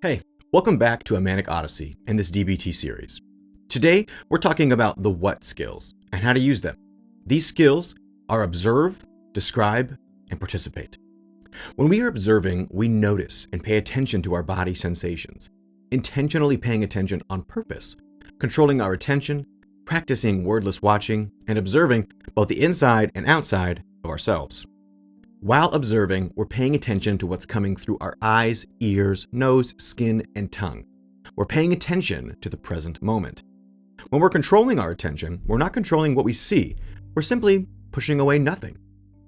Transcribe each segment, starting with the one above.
Hey, welcome back to A Manic Odyssey in this DBT series. Today, we're talking about the what skills and how to use them. These skills are observe, describe, and participate. When we are observing, we notice and pay attention to our body sensations, intentionally paying attention on purpose, controlling our attention, practicing wordless watching, and observing both the inside and outside of ourselves. While observing, we're paying attention to what's coming through our eyes, ears, nose, skin, and tongue. We're paying attention to the present moment. When we're controlling our attention, we're not controlling what we see. We're simply pushing away nothing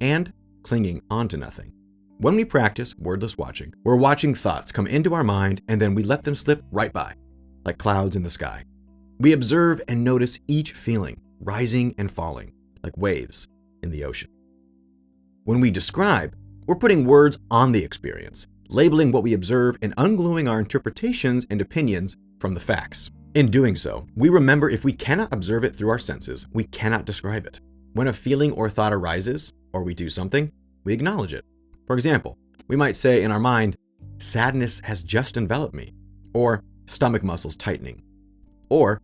and clinging onto nothing. When we practice wordless watching, we're watching thoughts come into our mind and then we let them slip right by, like clouds in the sky. We observe and notice each feeling, rising and falling, like waves in the ocean. When we describe, we're putting words on the experience, labeling what we observe and ungluing our interpretations and opinions from the facts. In doing so, we remember if we cannot observe it through our senses, we cannot describe it. When a feeling or thought arises, or we do something, we acknowledge it. For example, we might say in our mind, sadness has just enveloped me, or stomach muscles tightening, or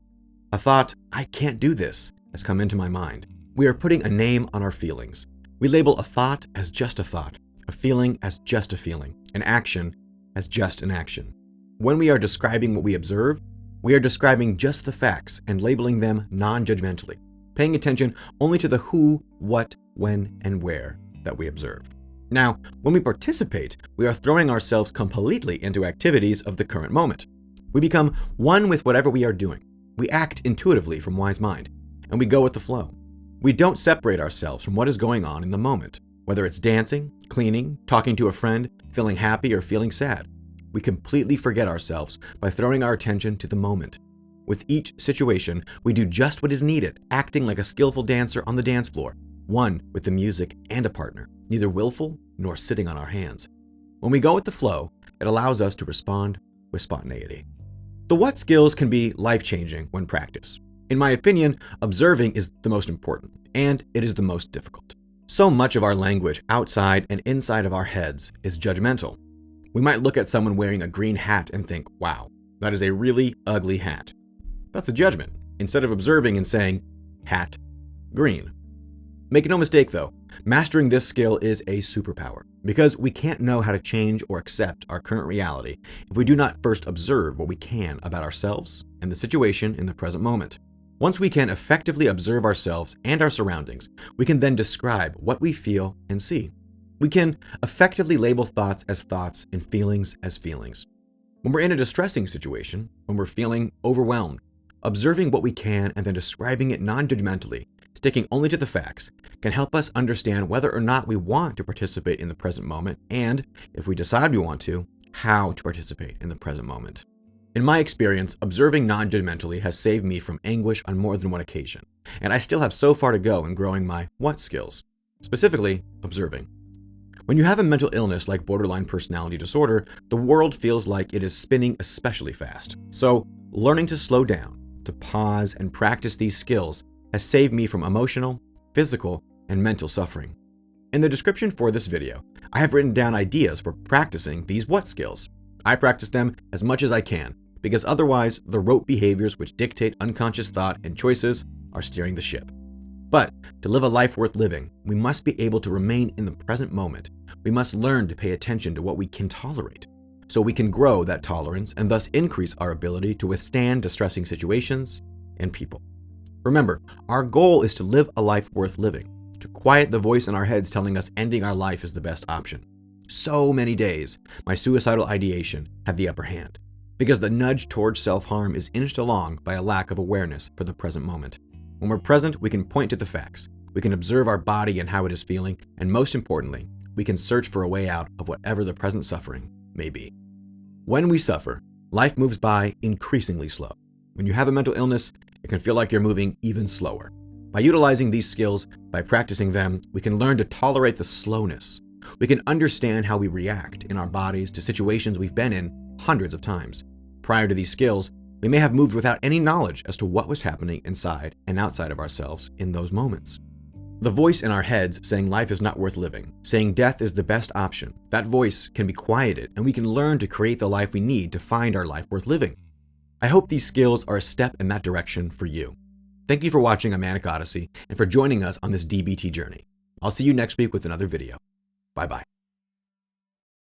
a thought, I can't do this, has come into my mind. We are putting a name on our feelings. We label a thought as just a thought, a feeling as just a feeling, an action as just an action. When we are describing what we observe, we are describing just the facts and labeling them non-judgmentally, paying attention only to the who, what, when, and where that we observe. Now, when we participate, we are throwing ourselves completely into activities of the current moment. We become one with whatever we are doing. We act intuitively from wise mind, and we go with the flow. We don't separate ourselves from what is going on in the moment, whether it's dancing, cleaning, talking to a friend, feeling happy, or feeling sad. We completely forget ourselves by throwing our attention to the moment. With each situation, we do just what is needed, acting like a skillful dancer on the dance floor, one with the music and a partner, neither willful nor sitting on our hands. When we go with the flow, it allows us to respond with spontaneity. The what skills can be life-changing when practiced. In my opinion, observing is the most important, and it is the most difficult. So much of our language outside and inside of our heads is judgmental. We might look at someone wearing a green hat and think, wow, that is a really ugly hat. That's a judgment, instead of observing and saying, hat, green. Make no mistake though, mastering this skill is a superpower, because we can't know how to change or accept our current reality if we do not first observe what we can about ourselves and the situation in the present moment. Once we can effectively observe ourselves and our surroundings, we can then describe what we feel and see. We can effectively label thoughts as thoughts and feelings as feelings. When we're in a distressing situation, when we're feeling overwhelmed, observing what we can and then describing it non-judgmentally, sticking only to the facts, can help us understand whether or not we want to participate in the present moment and, if we decide we want to, how to participate in the present moment. In my experience, observing non-judgmentally has saved me from anguish on more than one occasion, and I still have so far to go in growing my what skills, specifically observing. When you have a mental illness like borderline personality disorder, the world feels like it is spinning especially fast. So, learning to slow down, to pause and practice these skills has saved me from emotional, physical, and mental suffering. In the description for this video, I have written down ideas for practicing these what skills. I practice them as much as I can, because otherwise the rote behaviors which dictate unconscious thought and choices are steering the ship. But to live a life worth living, we must be able to remain in the present moment. We must learn to pay attention to what we can tolerate, so we can grow that tolerance and thus increase our ability to withstand distressing situations and people. Remember, our goal is to live a life worth living, to quiet the voice in our heads telling us ending our life is the best option. So many days, my suicidal ideation had the upper hand, because the nudge towards self-harm is inched along by a lack of awareness for the present moment. When we're present, we can point to the facts, we can observe our body and how it is feeling, and most importantly, we can search for a way out of whatever the present suffering may be. When we suffer, life moves by increasingly slow. When you have a mental illness, it can feel like you're moving even slower. By utilizing these skills, by practicing them, we can learn to tolerate the slowness. We can understand how we react in our bodies to situations we've been in hundreds of times. Prior to these skills, we may have moved without any knowledge as to what was happening inside and outside of ourselves in those moments. The voice in our heads saying life is not worth living, saying death is the best option, that voice can be quieted and we can learn to create the life we need to find our life worth living. I hope these skills are a step in that direction for you. Thank you for watching A Manic Odyssey and for joining us on this DBT journey. I'll see you next week with another video. Bye-bye.